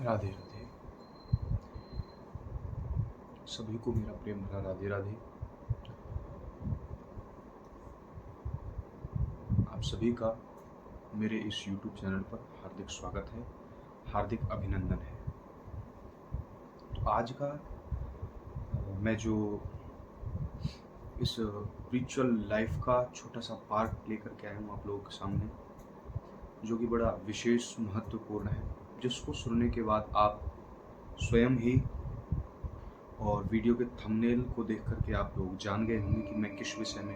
राधे राधे। सभी को मेरा प्रेम भरा राधे राधे। आप सभी का मेरे इस YouTube चैनल पर हार्दिक स्वागत है, हार्दिक अभिनंदन है। तो आज का मैं जो इस स्पिरिचुअल लाइफ का छोटा सा पार्ट लेकर के आया हूँ आप लोगों के सामने, जो कि बड़ा विशेष महत्वपूर्ण है, जिसको सुनने के बाद आप स्वयं ही और वीडियो के थंबनेल को देख करके आप लोग जान गए होंगे कि मैं किस विषय में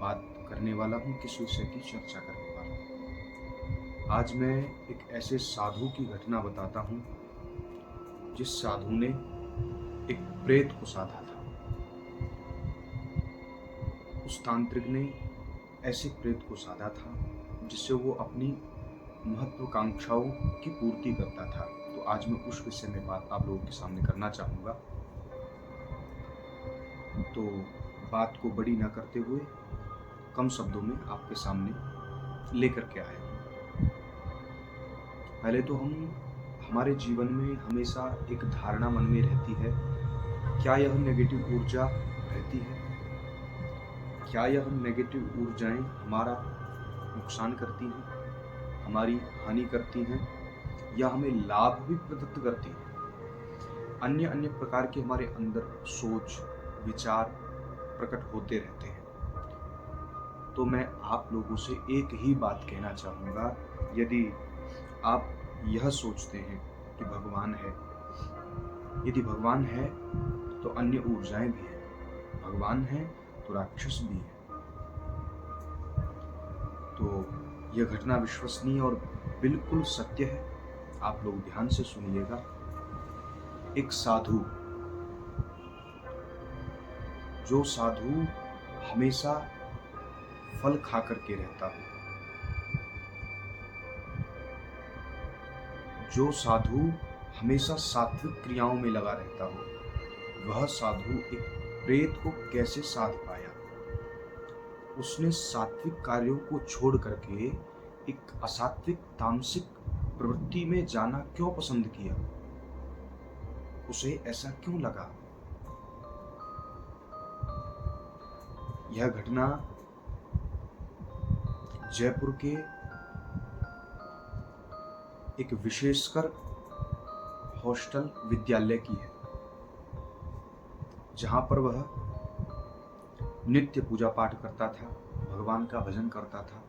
बात करने वाला हूँ, किस विषय की चर्चा करने वाला हूँ। आज मैं एक ऐसे साधु की घटना बताता हूँ जिस साधु ने एक प्रेत को साधा था। उस तांत्रिक ने ऐसे प्रेत को साधा था जिससे वो अपनी महत्वाकांक्षाओं की पूर्ति करता था। तो आज मैं उस विषय में बात आप लोगों के सामने करना चाहूँगा। तो बात को बड़ी ना करते हुए कम शब्दों में आपके सामने लेकर के आए। पहले तो हमारे जीवन में हमेशा एक धारणा मन में रहती है, क्या यह नेगेटिव ऊर्जा रहती है? क्या यह नेगेटिव ऊर्जाएं हमारा नुकसान करती हैं, हमारी हानि करती हैं, या हमें लाभ भी प्रदत्त करती हैं? अन्य अन्य प्रकार के हमारे अंदर सोच विचार प्रकट होते रहते हैं। तो मैं आप लोगों से एक ही बात कहना चाहूँगा, यदि आप यह सोचते हैं कि भगवान है, यदि भगवान है तो अन्य ऊर्जाएं भी हैं, भगवान है तो राक्षस भी है। तो यह घटना विश्वसनीय और बिल्कुल सत्य है। आप लोग ध्यान से सुनिएगा। एक साधु, जो साधु हमेशा फल खा करके रहता हो, जो साधु हमेशा सात्विक क्रियाओं में लगा रहता हो, वह साधु एक प्रेत को कैसे साध पाया? उसने सात्विक कार्यों को छोड़ करके एक असात्विक तामसिक प्रवृत्ति में जाना क्यों पसंद किया? उसे ऐसा क्यों लगा? यह घटना जयपुर के एक विशेषकर हॉस्टल विद्यालय की है, जहां पर वह नित्य पूजा पाठ करता था, भगवान का भजन करता था।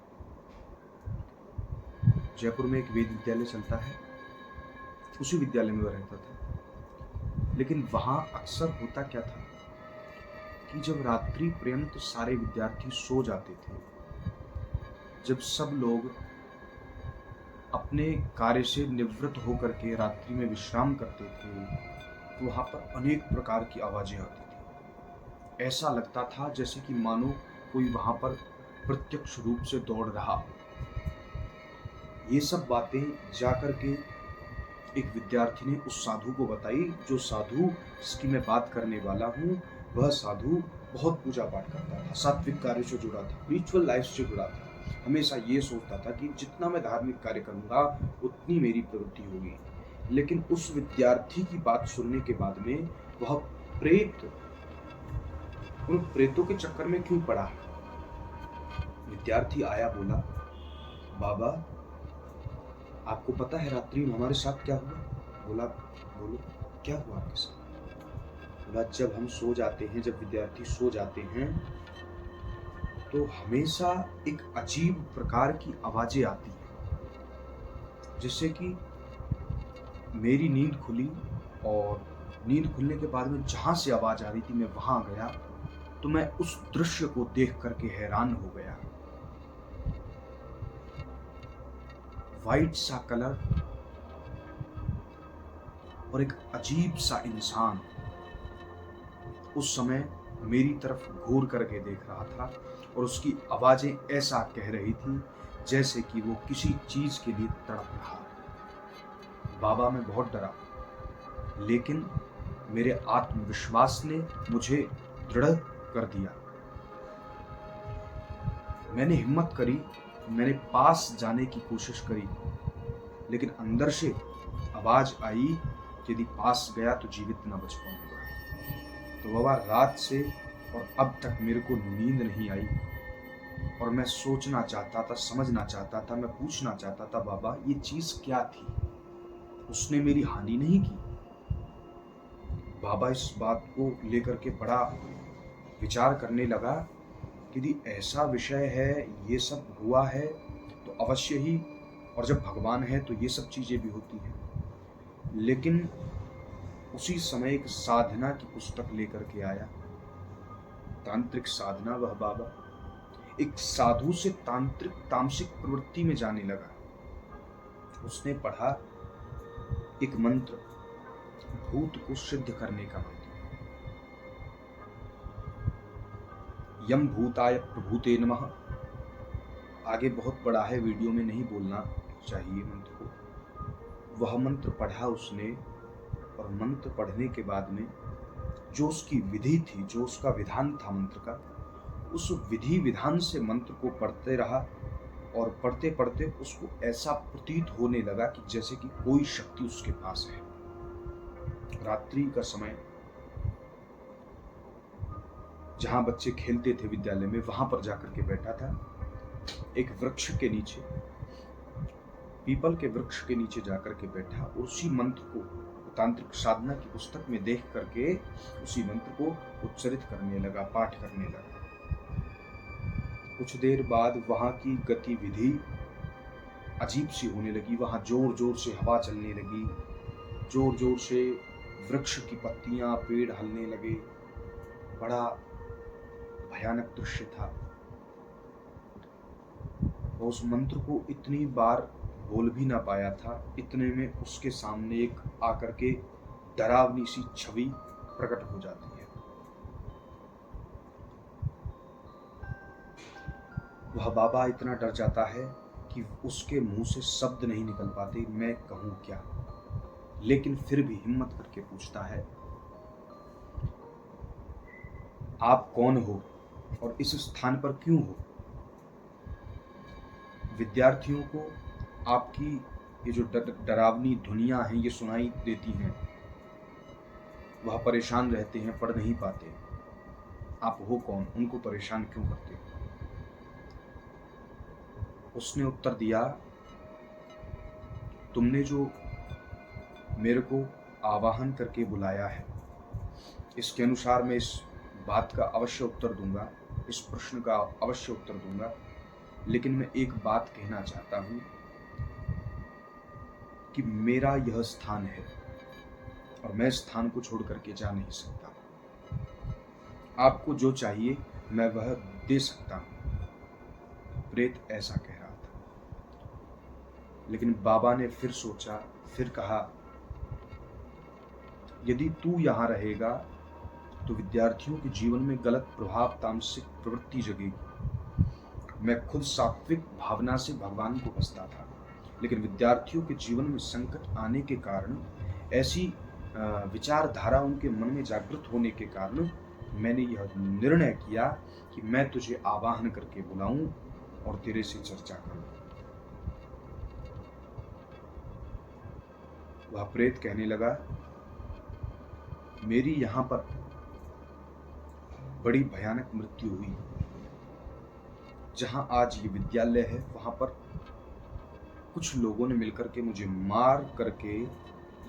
जयपुर में एक वेद विद्यालय चलता है, उसी विद्यालय में वह रहता था। लेकिन वहां अक्सर होता क्या था कि जब रात्रि पर्यंत सारे विद्यार्थी सो जाते थे, जब सब लोग अपने कार्य से निवृत्त होकर के रात्रि में विश्राम करते थे, तो वहां पर अनेक प्रकार की आवाजें आती थी। ऐसा लगता था जैसे कि मानो कोई वहां पर प्रत्यक्ष रूप से दौड़ रहा। ये सब बातें जाकर के एक विद्यार्थी ने उस साधु को बताई। जो साधु जिसकी मैं बात करने वाला हूँ, वह साधु बहुत पूजा पाठ करता था, सात्विक कार्य से जुड़ा था, स्पिरिचुअल लाइफ से जुड़ा था। हमेशा ये सोचता था कि जितना मैं धार्मिक कार्य करूंगा उतनी मेरी प्रवृत्ति होगी। लेकिन उस विद्यार्थी की बात सुनने के बाद में वह उन प्रेतों के चक्कर में क्यों पड़ा? विद्यार्थी आया, बोला, बाबा आपको पता है रात्रि में हमारे साथ क्या हुआ? बोला, बोलो क्या हुआ आपके साथ? बोला, जब हम सो जाते हैं, जब विद्यार्थी सो जाते हैं, तो हमेशा एक अजीब प्रकार की आवाजें आती हैं, जिससे कि मेरी नींद खुली, और नींद खुलने के बाद में जहां से आवाज आ रही थी मैं वहां गया, तो मैं उस दृश्य को देख करके हैरान हो गया। वाइट सा कलर और एक अजीब सा इंसान उस समय मेरी तरफ घूर करके देख रहा था, और उसकी आवाजें ऐसा कह रही थी जैसे कि वो किसी चीज के लिए तड़प रहा है। बाबा मैं बहुत डरा, लेकिन मेरे आत्मविश्वास ने मुझे दृढ़ कर दिया। मैंने हिम्मत करी, मैंने पास जाने की कोशिश करी, लेकिन अंदर से आवाज आई कि यदि पास गया तो जीवित न बच पाऊंगा। तो बाबा रात से और अब तक मेरे को नींद नहीं आई और मैं सोचना चाहता था, समझना चाहता था, मैं पूछना चाहता था बाबा ये चीज क्या थी, उसने मेरी हानि नहीं की। बाबा इस बात को लेकर के बड़ा विचार करने लगा कि यदि ऐसा विषय है, ये सब हुआ है तो अवश्य ही, और जब भगवान है तो ये सब चीजें भी होती हैं। लेकिन उसी समय एक साधना की पुस्तक लेकर के आया, तांत्रिक साधना। वह बाबा एक साधु से तांत्रिक तामसिक प्रवृत्ति में जाने लगा। उसने पढ़ा एक मंत्र, भूत को सिद्ध करने का मंत्र, यम भूताय प्रभूते नमः। आगे बहुत बड़ा है, वीडियो में नहीं बोलना चाहिए मंत्र को। वह मंत्र पढ़ा उसने, और मंत्र पढ़ने के बाद में जो उसकी विधि थी, जो उसका विधान था मंत्र का, उस विधि विधान से मंत्र को पढ़ते रहा। और पढ़ते पढ़ते उसको ऐसा प्रतीत होने लगा कि जैसे कि कोई शक्ति उसके पास है। रात्रि का समय, जहां बच्चे खेलते थे विद्यालय में, वहां पर जाकर के बैठा था, एक वृक्ष के नीचे, पीपल के वृक्ष के नीचे जाकर के बैठा। उसी मंत्र को तांत्रिक साधना की पुस्तक में देख करके उसी मंत्र को उच्चारित करने लगा, पाठ करने लगा। कुछ देर बाद वहां की गतिविधि अजीब सी होने लगी। वहां जोर जोर से हवा चलने लगी, जोर जोर से वृक्ष की पत्तियां, पेड़ हिलने लगे। बड़ा भयानक दृश्य था। वो उस मंत्र को इतनी बार बोल भी ना पाया था, इतने में उसके सामने एक आकर के डरावनी सी छवि प्रकट हो जाती है। वह बाबा इतना डर जाता है कि उसके मुंह से शब्द नहीं निकल पाते, मैं कहूं क्या। लेकिन फिर भी हिम्मत करके पूछता है, आप कौन हो और इस स्थान पर क्यों हो? विद्यार्थियों को आपकी ये जो डरावनी ध्वनियां हैं ये सुनाई देती हैं, वह परेशान रहते हैं, पढ़ नहीं पाते। आप हो कौन, उनको परेशान क्यों करते हो? उसने उत्तर दिया, तुमने जो मेरे को आवाहन करके बुलाया है, इसके अनुसार मैं इस बात का अवश्य उत्तर दूंगा, इस प्रश्न का अवश्य उत्तर दूंगा। लेकिन मैं एक बात कहना चाहता हूं कि मेरा यह स्थान है और मैं स्थान को छोड़ करके जा नहीं सकता। आपको जो चाहिए मैं वह दे सकता हूं। प्रेत ऐसा कह रहा था। लेकिन बाबा ने फिर सोचा, फिर कहा, यदि तू यहां रहेगा तो विद्यार्थियों के जीवन में गलत प्रभाव, तामसिक प्रवृत्ति जगेगी। मैं खुद सात्विक भावना से भगवान को बसता था, लेकिन विद्यार्थियों के जीवन में संकट आने के कारण, ऐसी विचारधारा उनके मन में जागृत होने के कारण मैंने यह निर्णय किया कि मैं तुझे आवाहन करके बुलाऊं और तेरे से चर्चा करूं। वह प्रेत कहने लगा, मेरी यहां पर बड़ी भयानक मृत्यु हुई। जहां आज ये विद्यालय है वहां पर कुछ लोगों ने मिलकर के मुझे मार करके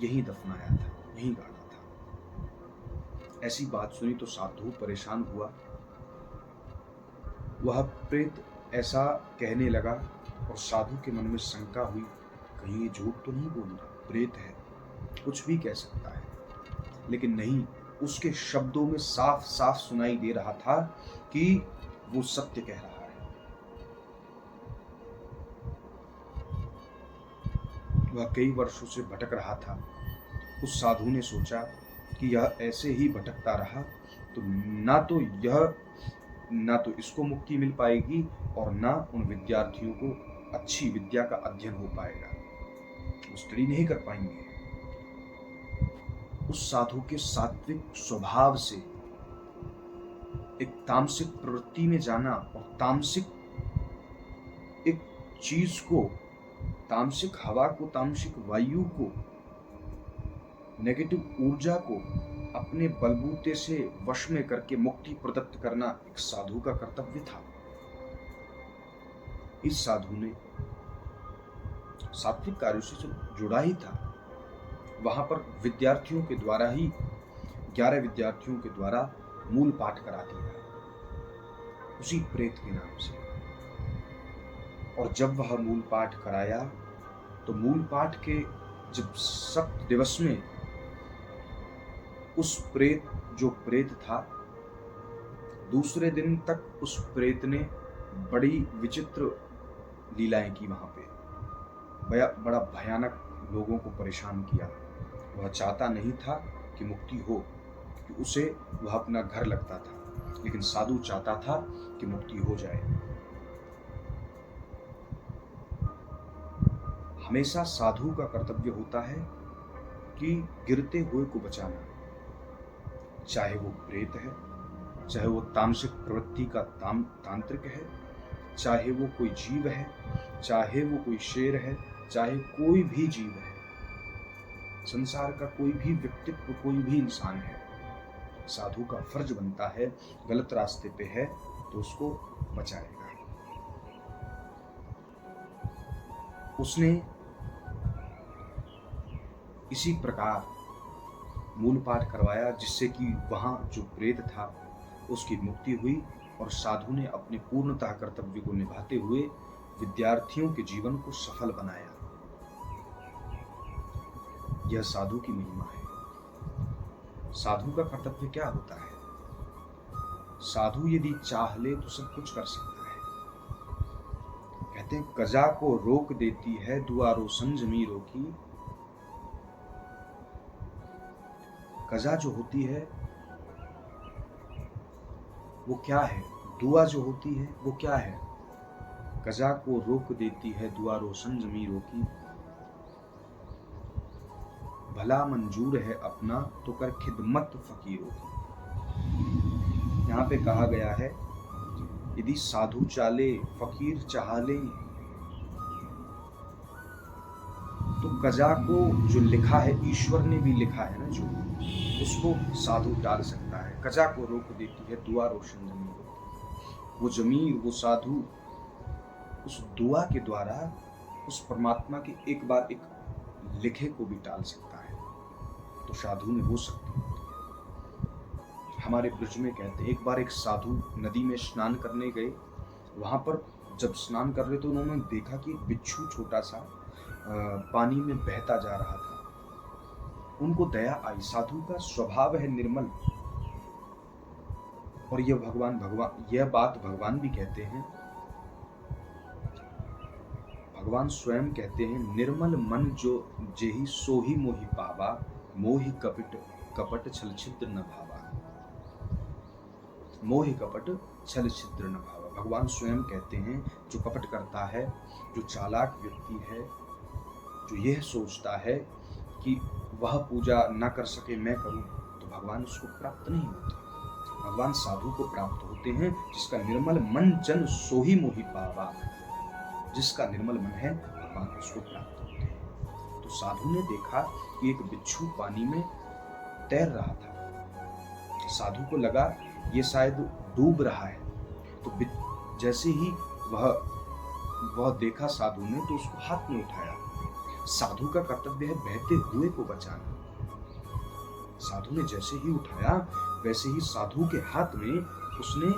यहीं दफनाया था, यहीं गाड़ा था। ऐसी बात सुनी तो साधु परेशान हुआ। वह प्रेत ऐसा कहने लगा और साधु के मन में शंका हुई, कहीं ये झूठ तो नहीं बोल रहा, प्रेत है, कुछ भी कह सकता है। लेकिन नहीं, उसके शब्दों में साफ साफ सुनाई दे रहा था कि वो सत्य कह रहा है। वह कई वर्षों से भटक रहा था। उस साधु ने सोचा कि यह ऐसे ही भटकता रहा तो ना तो इसको मुक्ति मिल पाएगी और ना उन विद्यार्थियों को अच्छी विद्या का अध्ययन हो पाएगा, वो स्टडी नहीं कर पाएंगे। उस साधु के सात्विक स्वभाव से एक तामसिक प्रवृत्ति में जाना और तामसिक एक चीज को, तामसिक हवा को, तामसिक वायु को नेगेटिव ऊर्जा को अपने बलबूते से वश में करके मुक्ति प्रदत्त करना एक साधु का कर्तव्य था। इस साधु ने सात्विक कार्यों से जुड़ा ही था। वहां पर विद्यार्थियों के द्वारा ही 11 विद्यार्थियों के द्वारा मूल पाठ करा दिया उसी प्रेत के नाम से। और जब वह मूल पाठ कराया तो मूल पाठ के जब 7 दिवस में उस जो प्रेत था, दूसरे दिन तक उस प्रेत ने बड़ी विचित्र लीलाएं की। वहां पे बड़ा भयानक लोगों को परेशान किया। वह चाहता नहीं था कि मुक्ति हो, कि उसे वह अपना घर लगता था, लेकिन साधु चाहता था कि मुक्ति हो जाए। हमेशा साधु का कर्तव्य होता है कि गिरते हुए को बचाना, चाहे वो प्रेत है, चाहे वो तामसिक प्रवृत्ति का तांत्रिक है, चाहे वो कोई जीव है, चाहे वो कोई शेर है, चाहे कोई भी जीव है, संसार का कोई भी व्यक्तित्व, कोई भी इंसान है। साधु का फर्ज बनता है, गलत रास्ते पे है तो उसको बचाएगा। उसने इसी प्रकार मूल पाठ करवाया, जिससे कि वहां जो प्रेत था उसकी मुक्ति हुई और साधु ने अपने पूर्णतः कर्तव्य को निभाते हुए विद्यार्थियों के जीवन को सफल बनाया। यह साधु की महिमा है। साधु का कर्तव्य क्या होता है? साधु यदि चाह ले तो सब कुछ कर सकता है। कहते हैं कजा को रोक देती है दुआरो संजमी रोकी। कजा जो होती है वो क्या है? दुआ जो होती है वो क्या है? कजा को रोक देती है दुआरो संजमी रोकी। भला मंजूर है अपना तो कर खिदमत फकीरों की। यहाँ पे कहा गया है यदि साधु चाले फकीर चाह ले तो कजा को जो लिखा है, ईश्वर ने भी लिखा है ना, जो उसको साधु टाल सकता है। कजा को रोक देती है दुआ रोशन जमीर। वो जमीर, वो साधु उस दुआ के द्वारा उस परमात्मा के एक बार एक लिखे को भी टाल सकता है। तो साधु में वो शक्ति होती है। हमारे ब्रज में कहते हैं एक बार एक साधु नदी में स्नान करने गए। वहां पर जब स्नान कर रहे तो उन्होंने देखा कि एक बिच्छू छोटा सा पानी में बहता जा रहा था। उनको दया आई। साधु का स्वभाव है निर्मल, और यह बात भगवान भी कहते हैं। भगवान स्वयं कहते हैं निर्मल मन जो जेहि सोहि मोहि पावा, मोहि कपट छल छिद्र न भावा। मोहि कपट छल छिद्र न भावा। भगवान स्वयं कहते हैं जो कपट करता है, जो चालाक व्यक्ति है, जो यह सोचता है कि वह पूजा न कर सके मैं करूं, तो भगवान उसको प्राप्त नहीं होते। भगवान साधु को प्राप्त होते हैं जिसका निर्मल मन जन सोही मोहि पावा। जिसका निर्मल मन है भगवान उसको प्राप्त होते हैं। तो साधु ने देखा कि एक बिच्छू पानी में तैर रहा था। साधु को लगा ये शायद डूब रहा है। तो जैसे ही वह देखा साधु ने तो उसको हाथ में उठाया। साधु का कर्तव्य है बहते हुए को बचाना। साधु ने जैसे ही उठाया वैसे ही साधु के हाथ में उसने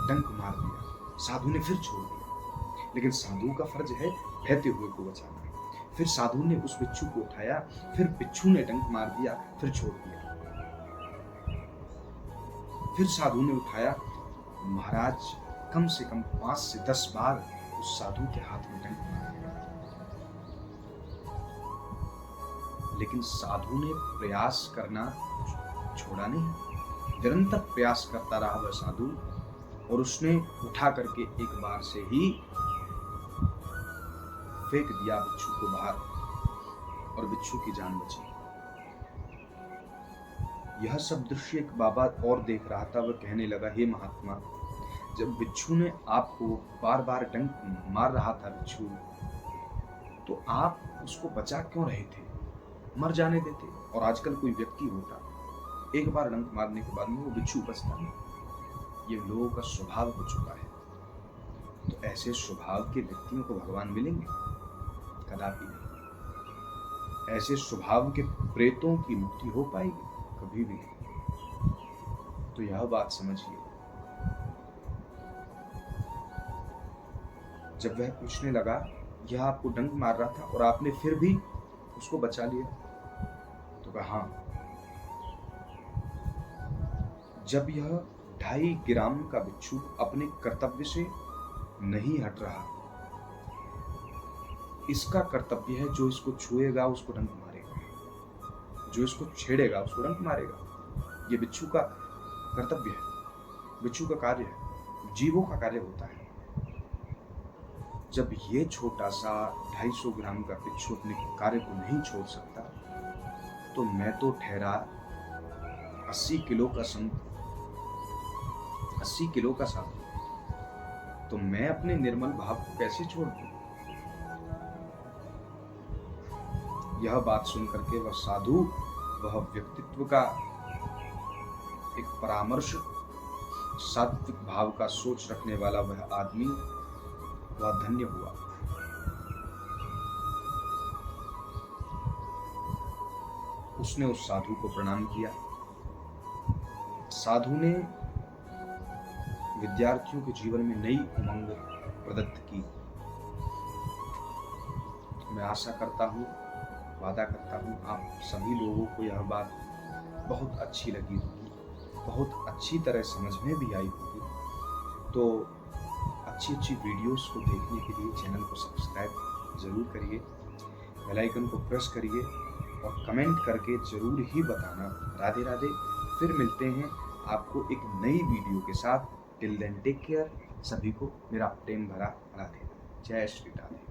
डंक मार दिया। साधु ने फिर छोड़ दिया, लेकिन साधु का फर्ज है बहते हुए को बचाना। फिर साधु ने उस बिच्छू को उठाया, फिर बिच्छू ने डंक मार दिया, फिर छोड़ दिया। फिर साधु ने उठाया। महाराज कम से कम 5 से 10 बार उस साधु के हाथ में डंक मार दिया, लेकिन साधु ने प्रयास करना छोड़ा नहीं। निरंतर प्रयास करता रहा वह साधु, और उसने उठा करके एक बार से ही फेंक दिया बिच्छू को बाहर, और बिच्छू की जान बची। यह सब दृश्य एक बाबा और देख रहा था। वह कहने लगा, हे महात्मा, जब बिच्छू ने आपको बार बार डंक मार रहा था बिच्छू, तो आप उसको बचा क्यों रहे थे? मर जाने देते, और आजकल कोई व्यक्ति होता, एक बार डंक मारने के बाद में वो बिच्छू बचता नहीं। ये लोगों का स्वभाव हो चुका है। तो ऐसे स्वभाव के व्यक्तियों को भगवान मिलेंगे? कदापि नहीं। ऐसे स्वभाव के प्रेतों की मुक्ति हो पाएगी? कभी भी नहीं। तो यह बात समझिए, जब वह पूछने लगा, यह आपको डंक मार रहा था और आपने फिर भी उसको बचा लिया, तो कहा हाँ, जब यह 2.5 ग्राम का बिच्छू अपने कर्तव्य से नहीं हट रहा, इसका कर्तव्य है जो इसको छुएगा उसको डंक मारेगा, जो इसको छेड़ेगा उसको डंक मारेगा। ये बिच्छू का कर्तव्य है, बिच्छू का कार्य है, जीवों का कार्य होता है। जब ये छोटा सा 250 ग्राम का बिच्छू अपने कार्य को नहीं छोड़ सकता, तो मैं तो ठहरा 80 किलो का संत, 80 किलो का साधु, तो मैं अपने निर्मल भाव को कैसे छोड़ दूं? यह बात सुन करके वह साधु, वह व्यक्तित्व का एक परामर्श, सात्विक भाव का सोच रखने वाला वह आदमी, वह धन्य हुआ। उसने उस साधु को प्रणाम किया। साधु ने विद्यार्थियों के जीवन में नई उमंग प्रदत्त की। मैं आशा करता हूँ, वादा करता हूँ, आप सभी लोगों को यह बात बहुत अच्छी लगी होगी, बहुत अच्छी तरह समझ में भी आई होगी। तो अच्छी अच्छी वीडियोस को देखने के लिए चैनल को सब्सक्राइब जरूर करिए, बेल आइकन को प्रेस करिए और कमेंट करके जरूर ही बताना। राधे राधे। फिर मिलते हैं आपको एक नई वीडियो के साथ। Till then take care. सभी को मेरा प्रेम भरा राधे। जय श्री राधे।